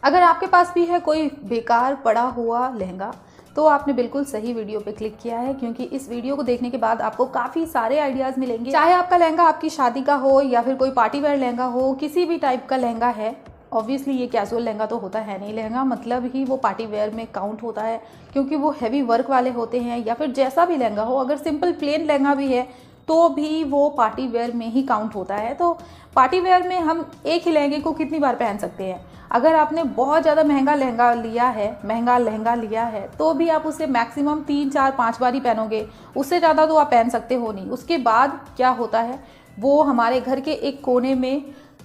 अगर आपके पास भी है कोई बेकार पड़ा हुआ लहंगा तो आपने बिल्कुल सही वीडियो पे क्लिक किया है, क्योंकि इस वीडियो को देखने के बाद आपको काफ़ी सारे आइडियाज़ मिलेंगे। चाहे आपका लहंगा आपकी शादी का हो या फिर कोई पार्टी वेयर लहंगा हो, किसी भी टाइप का लहंगा है। ऑब्वियसली ये कैजुअल लहंगा तो होता है नहीं, लहंगा मतलब ही वो पार्टी वेयर में काउंट होता है, क्योंकि वो हैवी वर्क वाले होते हैं। या फिर जैसा भी लहंगा हो, अगर सिंपल प्लेन लहंगा भी है तो भी वो पार्टी वेयर में ही काउंट होता है। तो पार्टी वेयर में हम एक ही लहंगे को कितनी बार पहन सकते हैं? अगर आपने बहुत ज़्यादा महंगा लहंगा लिया है तो भी आप उसे मैक्सिमम 3, 4, 5 बार ही पहनोगे, उससे ज़्यादा तो आप पहन सकते हो नहीं। उसके बाद क्या होता है, वो हमारे घर के एक कोने में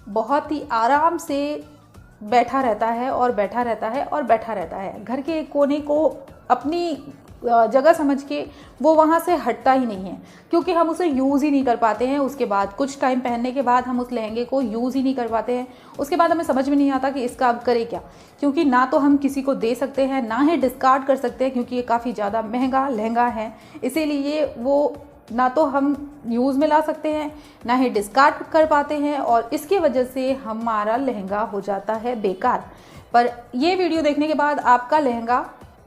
बहुत ही आराम से बैठा रहता है और बैठा रहता है और बैठा रहता है। घर के एक कोने को अपनी जगह समझ के वो वहाँ से हटता ही नहीं है, क्योंकि हम उसे यूज़ ही नहीं कर पाते हैं। उसके बाद कुछ टाइम पहनने के बाद हम उस लहंगे को यूज़ ही नहीं कर पाते हैं। उसके बाद हमें समझ में नहीं आता कि इसका अब करें क्या, क्योंकि ना तो हम किसी को दे सकते हैं, ना ही डिस्कार्ड कर सकते हैं, क्योंकि ये काफ़ी ज़्यादा महंगा लहंगा है। इसीलिए वो ना तो हम यूज़ में ला सकते हैं, ना ही डिस्कार्ड कर पाते हैं, और इसकी वजह से हमारा लहंगा हो जाता है बेकार। पर ये वीडियो देखने के बाद आपका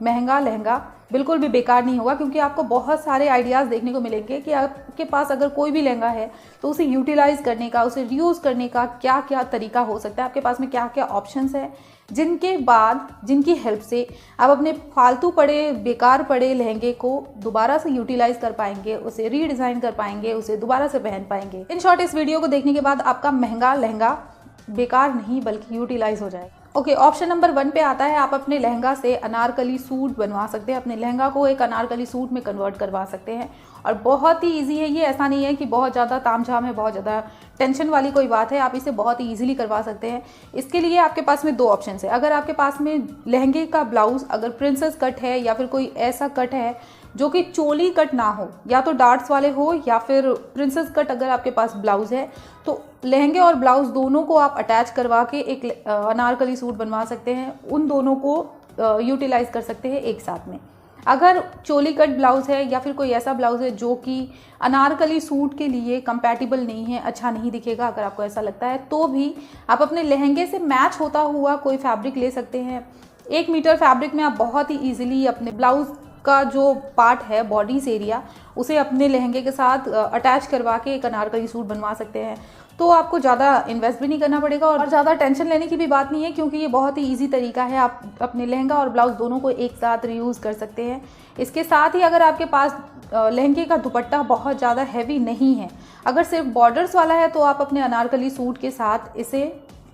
महंगा लहंगा बिल्कुल भी बेकार नहीं होगा, क्योंकि आपको बहुत सारे आइडियाज़ देखने को मिलेंगे कि आपके पास अगर कोई भी लहंगा है तो उसे यूटिलाइज़ करने का, उसे रीयूज़ करने का क्या क्या तरीका हो सकता है, आपके पास में क्या क्या ऑप्शंस हैं, जिनकी हेल्प से आप अपने फालतू पड़े, बेकार पड़े लहंगे को दोबारा से यूटिलाइज़ कर पाएंगे, उसे रीडिज़ाइन कर पाएंगे, उसे दोबारा से पहन पाएंगे। इन शॉर्ट, इस वीडियो को देखने के बाद आपका महंगा लहंगा बेकार नहीं बल्कि यूटिलाइज़ हो जाएगा। ओके, ऑप्शन नंबर 1 पे आता है, आप अपने लहंगा से अनारकली सूट बनवा सकते हैं, अपने लहंगा को एक अनारकली सूट में कन्वर्ट करवा सकते हैं। और बहुत ही इजी है ये, ऐसा नहीं है कि बहुत ज़्यादा तामझाम है, बहुत ज़्यादा टेंशन वाली कोई बात है, आप इसे बहुत ही ईजिली करवा सकते हैं। इसके लिए आपके पास में 2 ऑप्शन है। अगर आपके पास में लहंगे का ब्लाउज़ अगर प्रिंसेस कट है या फिर कोई ऐसा कट है जो कि चोली कट ना हो, या तो डार्ट्स वाले हो या फिर प्रिंसेस कट अगर आपके पास ब्लाउज़ है, तो लहंगे और ब्लाउज़ दोनों को आप अटैच करवा के एक अनारकली सूट बनवा सकते हैं। उन दोनों को यूटिलाइज़ कर सकते हैं एक साथ में। अगर चोली कट ब्लाउज़ है या फिर कोई ऐसा ब्लाउज़ है जो कि अनारकली सूट के लिए कंपैटिबल नहीं है, अच्छा नहीं दिखेगा, अगर आपको ऐसा लगता है, तो भी आप अपने लहंगे से मैच होता हुआ कोई फैब्रिक ले सकते हैं। 1 मीटर फैब्रिक में आप बहुत ही ईजिली अपने ब्लाउज़ का जो पार्ट है, बॉडीज़ एरिया, उसे अपने लहंगे के साथ अटैच करवा के एक अनारकली सूट बनवा सकते हैं। तो आपको ज़्यादा इन्वेस्ट भी नहीं करना पड़ेगा और ज़्यादा टेंशन लेने की भी बात नहीं है, क्योंकि ये बहुत ही इजी तरीका है। आप अपने लहंगा और ब्लाउज़ दोनों को एक साथ रीयूज़ कर सकते हैं। इसके साथ ही अगर आपके पास लहंगे का दुपट्टा बहुत ज़्यादा हैवी नहीं है, अगर सिर्फ बॉर्डर्स वाला है, तो आप अपने अनारकली सूट के साथ इसे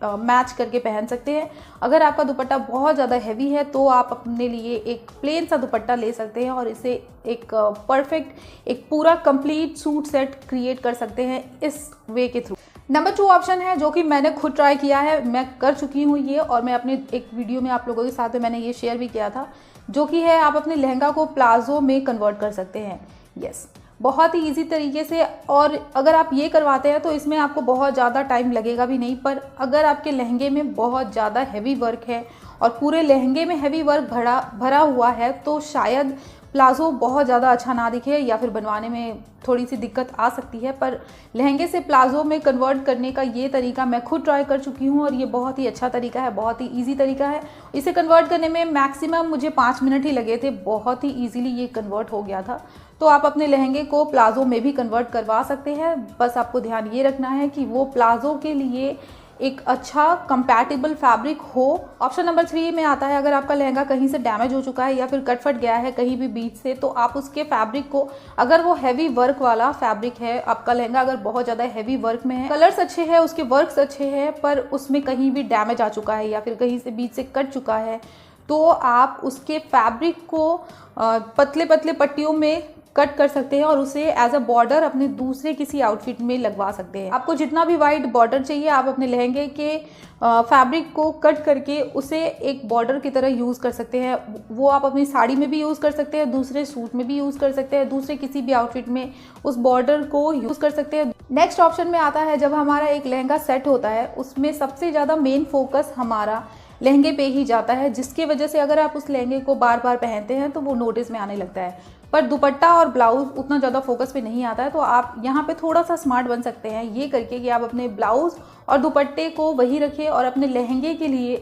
मैच करके पहन सकते हैं। अगर आपका दुपट्टा बहुत ज़्यादा हैवी है तो आप अपने लिए एक प्लेन सा दुपट्टा ले सकते हैं और इसे एक परफेक्ट, एक पूरा कंप्लीट सूट सेट क्रिएट कर सकते हैं इस वे के थ्रू। नंबर 2 ऑप्शन है जो कि मैंने खुद ट्राई किया है, मैं कर चुकी हूँ ये, और मैं अपने एक वीडियो में आप लोगों के साथ में मैंने ये शेयर भी किया था, जो कि है आप अपने लहंगा को प्लाजो में कन्वर्ट कर सकते हैं। यस, बहुत ही इजी तरीके से। और अगर आप ये करवाते हैं तो इसमें आपको बहुत ज़्यादा टाइम लगेगा भी नहीं। पर अगर आपके लहंगे में बहुत ज़्यादा हैवी वर्क है और पूरे लहंगे में हैवी वर्क भरा हुआ है, तो शायद प्लाज़ो बहुत ज़्यादा अच्छा ना दिखे या फिर बनवाने में थोड़ी सी दिक्कत आ सकती है। पर लहंगे से प्लाज़ो में कन्वर्ट करने का ये तरीका मैं खुद ट्राई कर चुकी हूँ और ये बहुत ही अच्छा तरीका है, बहुत ही ईजी तरीका है। इसे कन्वर्ट करने में मैक्सिमम मुझे 5 मिनट ही लगे थे, बहुत ही ईजिली ये कन्वर्ट हो गया था। तो आप अपने लहंगे को प्लाज़ो में भी कन्वर्ट करवा सकते हैं। बस आपको ध्यान ये रखना है कि वो प्लाज़ो के लिए एक अच्छा कंपैटिबल फैब्रिक हो। ऑप्शन नंबर 3 में आता है, अगर आपका लहंगा कहीं से डैमेज हो चुका है या फिर कट फट गया है कहीं भी बीच से, तो आप उसके फैब्रिक को, अगर वो हैवी वर्क वाला फैब्रिक है, आपका लहंगा अगर बहुत ज़्यादा हैवी वर्क में है, कलर्स अच्छे हैं, उसके वर्क्स अच्छे हैं, पर उसमें कहीं भी डैमेज आ चुका है या फिर कहीं से बीच से कट चुका है, तो आप उसके फैब्रिक को पतले पतले पट्टियों में कट कर सकते हैं और उसे एज अ बॉर्डर अपने दूसरे किसी आउटफिट में लगवा सकते हैं। आपको जितना भी वाइड बॉर्डर चाहिए, आप अपने लहंगे के फैब्रिक को कट करके उसे एक बॉर्डर की तरह यूज़ कर सकते हैं। वो आप अपनी साड़ी में भी यूज़ कर सकते हैं, दूसरे सूट में भी यूज़ कर सकते हैं, दूसरे किसी भी आउटफिट में उस बॉर्डर को यूज़ कर सकते हैं। नेक्स्ट ऑप्शन में आता है, जब हमारा एक लहंगा सेट होता है, उसमें सबसे ज़्यादा मेन फोकस हमारा लहंगे पे ही जाता है, जिसकी वजह से अगर आप उस लहंगे को बार बार पहनते हैं तो वो नोटिस में आने लगता है। पर दुपट्टा और ब्लाउज उतना ज़्यादा फोकस पे नहीं आता है, तो आप यहाँ पे थोड़ा सा स्मार्ट बन सकते हैं ये करके कि आप अपने ब्लाउज और दुपट्टे को वही रखें और अपने लहंगे के लिए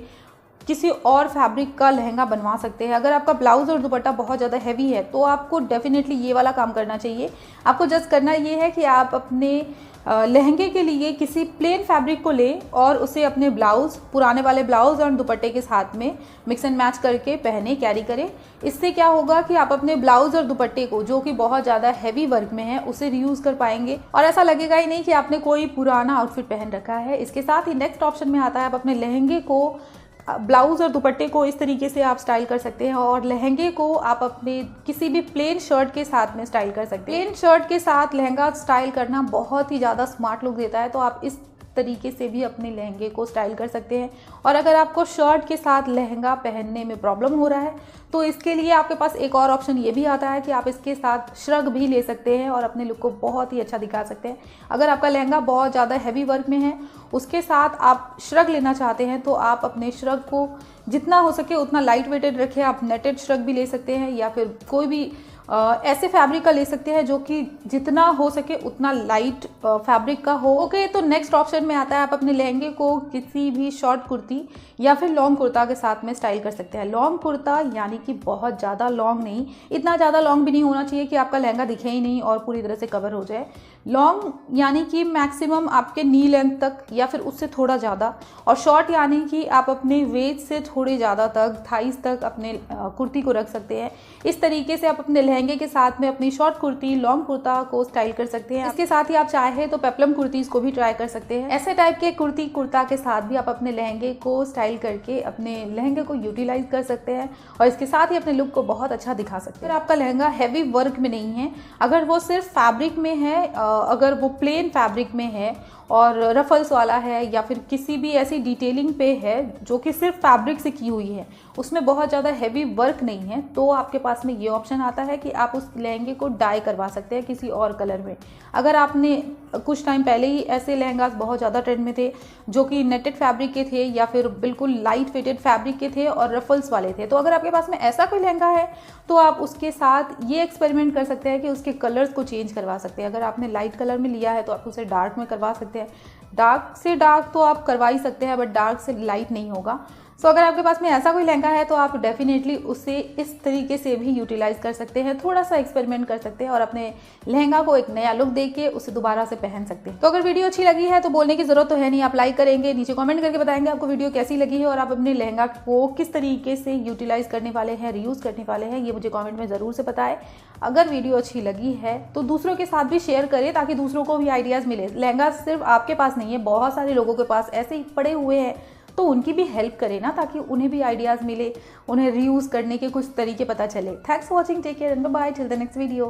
किसी और फैब्रिक का लहंगा बनवा सकते हैं। अगर आपका ब्लाउज और दुपट्टा बहुत ज़्यादा हैवी है तो आपको डेफिनेटली ये वाला काम करना चाहिए। आपको जस्ट करना ये है कि आप अपने लहंगे के लिए किसी प्लेन फैब्रिक को लें और उसे अपने ब्लाउज़, पुराने वाले ब्लाउज़ और दुपट्टे के साथ में मिक्स एंड मैच करके पहने, कैरी करें। इससे क्या होगा कि आप अपने ब्लाउज़ और दुपट्टे को, जो कि बहुत ज़्यादा हैवी वर्क में है, उसे रीयूज़ कर पाएंगे और ऐसा लगेगा ही नहीं कि आपने कोई पुराना आउटफिट पहन रखा है। इसके साथ ही नेक्स्ट ऑप्शन में आता है, आप अपने लहंगे को, ब्लाउज़ और दुपट्टे को इस तरीके से आप स्टाइल कर सकते हैं और लहंगे को आप अपने किसी भी प्लेन शर्ट के साथ में स्टाइल कर सकते हैं। प्लेन शर्ट के साथ लहंगा स्टाइल करना बहुत ही ज़्यादा स्मार्ट लुक देता है, तो आप इस तरीके से भी अपने लहंगे को स्टाइल कर सकते हैं। और अगर आपको शर्ट के साथ लहंगा पहनने में प्रॉब्लम हो रहा है तो इसके लिए आपके पास एक और ऑप्शन ये भी आता है कि आप इसके साथ श्रग भी ले सकते हैं और अपने लुक को बहुत ही अच्छा दिखा सकते हैं। अगर आपका लहंगा बहुत ज़्यादा हैवी वर्क में है, उसके साथ आप श्रग लेना चाहते हैं तो आप अपने श्रग को जितना हो सके उतना लाइट वेटेड रखें। आप नेटेड श्रग भी ले सकते हैं या फिर कोई भी ऐसे फैब्रिक का ले सकते हैं जो कि जितना हो सके उतना लाइट फैब्रिक का हो। ओके, तो नेक्स्ट ऑप्शन में आता है, आप अपने लहंगे को किसी भी शॉर्ट कुर्ती या फिर लॉन्ग कुर्ता के साथ में स्टाइल कर सकते हैं। लॉन्ग कुर्ता यानी कि बहुत ज़्यादा लॉन्ग नहीं, इतना ज़्यादा लॉन्ग भी नहीं होना चाहिए कि आपका लहंगा दिखे ही नहीं और पूरी तरह से कवर हो जाए। लॉन्ग यानी कि मैक्सिमम आपके नी लेंथ तक या फिर उससे थोड़ा ज़्यादा, और शॉर्ट यानी कि आप अपने वेस्ट से थोड़े ज़्यादा तक, थाइस तक अपने कुर्ती को रख सकते हैं। इस तरीके से आप अपने लहंगे के साथ में अपनी शॉर्ट कुर्ती, लॉन्ग कुर्ता को स्टाइल कर सकते हैं। इसके साथ ही आप चाहे तो पेप्लम कुर्तीज़ को भी ट्राई कर सकते हैं। ऐसे टाइप के कुर्ती कुर्ता के साथ भी आप अपने लहंगे को स्टाइल करके अपने लहंगे को यूटिलाइज कर सकते हैं और इसके साथ ही अपने लुक को बहुत अच्छा दिखा सकते हैं। अगर आपका लहंगा हैवी वर्क में नहीं है, अगर वो सिर्फ फैब्रिक में है, अगर वो प्लेन फैब्रिक में है और रफल्स वाला है या फिर किसी भी ऐसी डिटेलिंग पे है जो कि सिर्फ फैब्रिक से की हुई है, उसमें बहुत ज़्यादा हैवी वर्क नहीं है, तो आपके पास में ये ऑप्शन आता है कि आप उस लहंगे को डाई करवा सकते हैं किसी और कलर में। अगर आपने कुछ टाइम पहले ही ऐसे लहंगास बहुत ज़्यादा ट्रेंड में थे जो कि नेटेड फैब्रिक के थे या फिर बिल्कुल लाइट वेटेड फैब्रिक के थे और रफल्स वाले थे, तो अगर आपके पास में ऐसा कोई लहंगा है तो आप उसके साथ ये एक्सपेरिमेंट कर सकते हैं कि उसके कलर्स को चेंज करवा सकते हैं। अगर आपने लाइट कलर में लिया है तो आप उसे डार्क में करवा सकते हैं। डार्क से डार्क तो आप करवा ही सकते हैं, बट डार्क से लाइट नहीं होगा। सो अगर आपके पास में ऐसा कोई लहंगा है तो आप डेफिनेटली उसे इस तरीके से भी यूटिलाइज कर सकते हैं, थोड़ा सा एक्सपेरिमेंट कर सकते हैं और अपने लहंगा को एक नया लुक देके उसे दोबारा से पहन सकते हैं। तो अगर वीडियो अच्छी लगी है तो बोलने की जरूरत तो है नहीं, आप लाइक करेंगे, नीचे कमेंट करके बताएंगे आपको वीडियो कैसी लगी है और आप अपने लहंगा को किस तरीके से यूटिलाइज करने वाले हैं, रीयूज करने वाले हैं, ये मुझे कॉमेंट में ज़रूर से बताएं। अगर वीडियो अच्छी लगी है तो दूसरों के साथ भी शेयर करें ताकि दूसरों को भी आइडियाज़ मिले। लहंगा सिर्फ आपके पास नहीं है, बहुत सारे लोगों के पास ऐसे ही पड़े हुए हैं, तो उनकी भी हेल्प करें ना, ताकि उन्हें भी आइडियाज़ मिले, उन्हें रीयूज़ करने के कुछ तरीके पता चले। Thanks for watching, take care and bye till the next video.